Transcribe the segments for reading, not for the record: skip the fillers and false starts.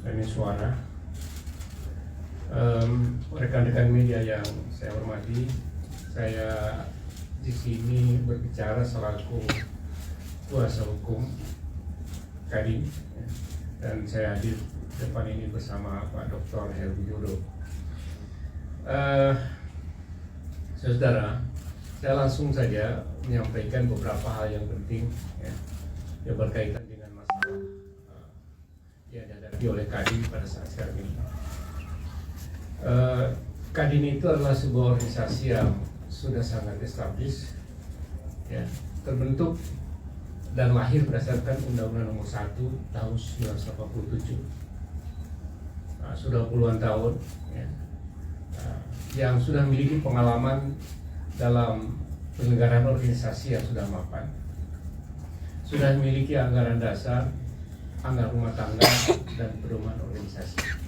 Ini suara. Rekan-rekan media yang saya hormati, saya di sini berbicara selaku kuasa hukum Kadin, dan saya hadir depan ini bersama Pak Dr. Heru Widodo. Saudara, saya langsung saja menyampaikan beberapa hal yang penting yang berkaitan dengan masalah yang dihadapi oleh Kadin pada saat sekarang ini. Kadin itu adalah sebuah organisasi yang sudah sangat established, terbentuk dan lahir berdasarkan Undang-Undang Nomor 1 tahun 1987. Sudah puluhan tahun, yang sudah memiliki pengalaman dalam penyelenggaraan organisasi yang sudah mapan, sudah memiliki anggaran dasar, anggaran rumah tangga, dan pedoman organisasi.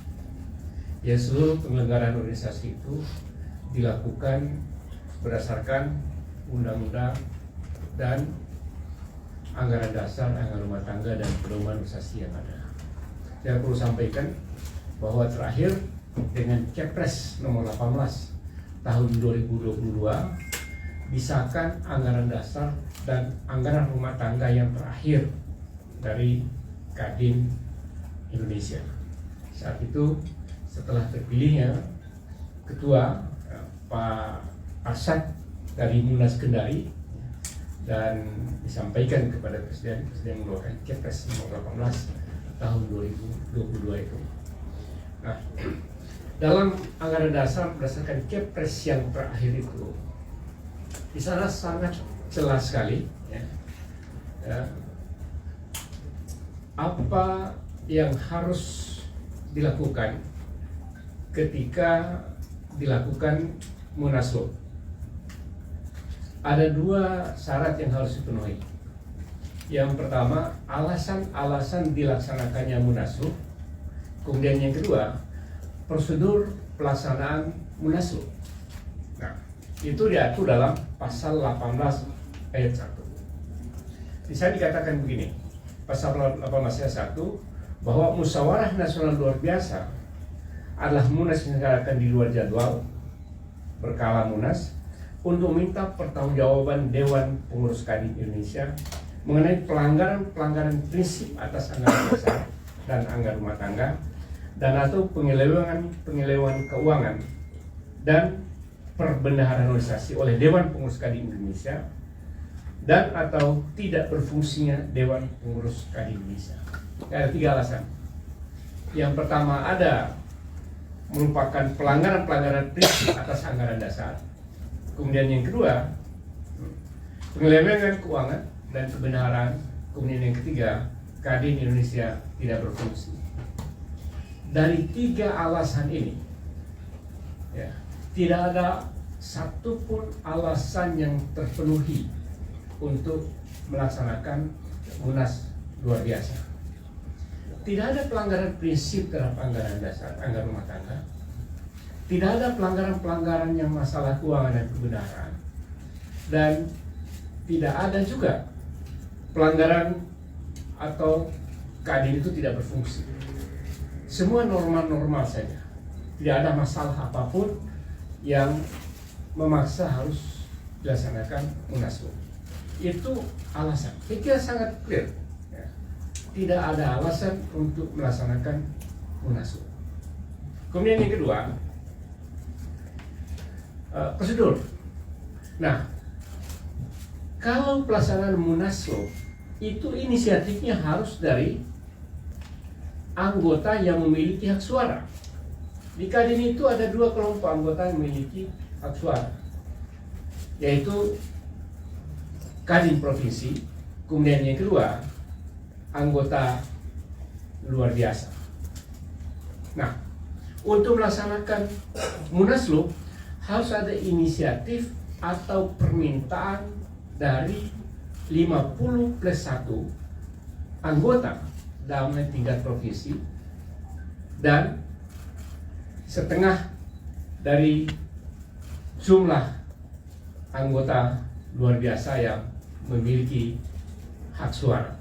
Ya, seluruh penyelenggaraan organisasi itu dilakukan berdasarkan undang-undang dan anggaran dasar, anggaran rumah tangga, dan pedoman organisasi yang ada. Saya perlu sampaikan bahwa terakhir dengan Kepres nomor 18 tahun 2022 disahkan anggaran dasar dan anggaran rumah tangga yang terakhir dari Kadin Indonesia. Saat itu setelah terpilihnya Ketua Pak Arsyad dari Munas Kendari dan disampaikan kepada Presiden mengeluarkan Kepres nomor 18 tahun 2022 itu. Nah, dalam anggaran dasar berdasarkan Kepres yang terakhir itu, di sana sangat jelas sekali apa yang harus dilakukan ketika dilakukan munaslup. Ada dua syarat yang harus dipenuhi. Yang pertama, alasan-alasan dilaksanakannya munaslup. Kemudian yang kedua, prosedur pelaksanaan munaslup. Nah, itu diatur dalam pasal 18 ayat 1. Bisa dikatakan begini, pasal 18 ayat 1, bahwa musyawarah nasional luar biasa adalah munas yang diselenggarakan di luar jadwal berkala munas untuk minta pertanggungjawaban Dewan Pengurus Kadin Indonesia mengenai pelanggaran prinsip atas anggaran dasar dan anggaran rumah tangga dan atau penyelewengan keuangan dan perbendaharaan organisasi oleh Dewan Pengurus Kadin Indonesia dan atau tidak berfungsinya Dewan Pengurus Kadin Indonesia. Ada tiga alasan. Yang pertama, ada merupakan pelanggaran prinsip atas anggaran dasar. Kemudian yang kedua, penyelewengan keuangan dan kebenaran. Kemudian yang ketiga, Kadin Indonesia tidak berfungsi. Dari tiga alasan ini, tidak ada satupun alasan yang terpenuhi untuk melaksanakan munas luar biasa. Tidak ada pelanggaran prinsip terhadap anggaran dasar, anggaran rumah tangga. Tidak ada pelanggaran-pelanggaran yang masalah keuangan dan kebenaran. Dan tidak ada juga pelanggaran atau Kadin itu tidak berfungsi. Semua normal-normal saja. Tidak ada masalah apapun yang memaksa harus dilaksanakan munaslup. Itu alasan. Saya kira sangat clear. Tidak ada alasan untuk melaksanakan munaslup. Kemudian yang kedua, prosedur. Nah, kalau pelaksanaan munaslup itu inisiatifnya harus dari anggota yang memiliki hak suara. Di Kadin itu ada dua kelompok anggota yang memiliki hak suara, yaitu Kadin Provinsi, kemudian yang kedua anggota luar biasa. Nah, untuk melaksanakan munaslup harus ada inisiatif atau permintaan dari 50+1 anggota dalam tingkat provinsi dan setengah dari jumlah anggota luar biasa yang memiliki hak suara.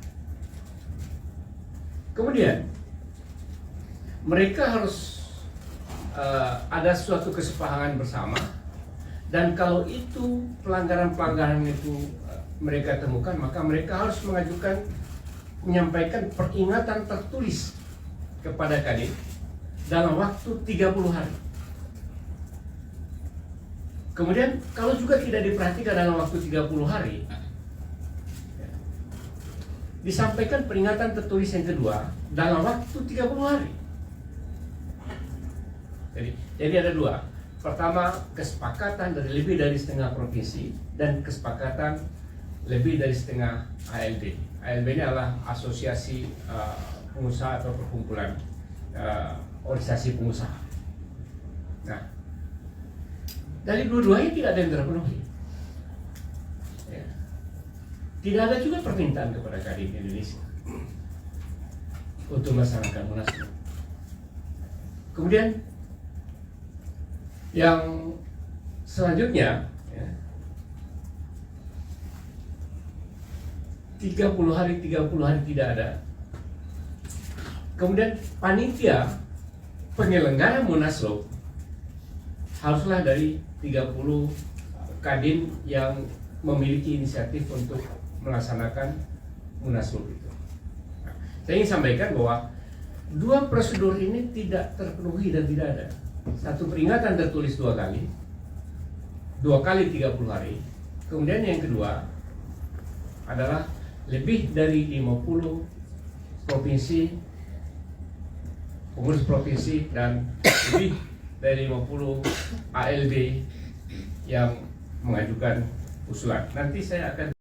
Kemudian mereka harus ada suatu kesepahaman bersama, dan kalau itu pelanggaran-pelanggaran itu mereka temukan, maka mereka harus menyampaikan peringatan tertulis kepada Kadin dalam waktu 30 hari. Kemudian kalau juga tidak diperhatikan dalam waktu 30 hari, disampaikan peringatan tertulis yang kedua dalam waktu 30 hari. Jadi ada dua. Pertama, kesepakatan dari lebih dari setengah provinsi dan kesepakatan lebih dari setengah ALB. ALB ini adalah asosiasi pengusaha atau perkumpulan organisasi pengusaha. Nah, dari dua-duanya tidak ada yang terpenuhi. Ya. Tidak ada juga permintaan kepada Kadin Indonesia untuk melaksanakan munaslup. Kemudian yang selanjutnya, ya, 30 hari tidak ada. Kemudian panitia penyelenggara munaslup haruslah dari 30 Kadin yang memiliki inisiatif untuk melaksanakan munaslup itu. Nah, saya ingin sampaikan bahwa dua prosedur ini tidak terpenuhi dan tidak ada. Satu, peringatan tertulis 2 kali 30 hari. Kemudian yang kedua adalah lebih dari 50 provinsi, pengurus provinsi, dan lebih dari 50 ALB yang mengajukan usulan. Nanti saya akan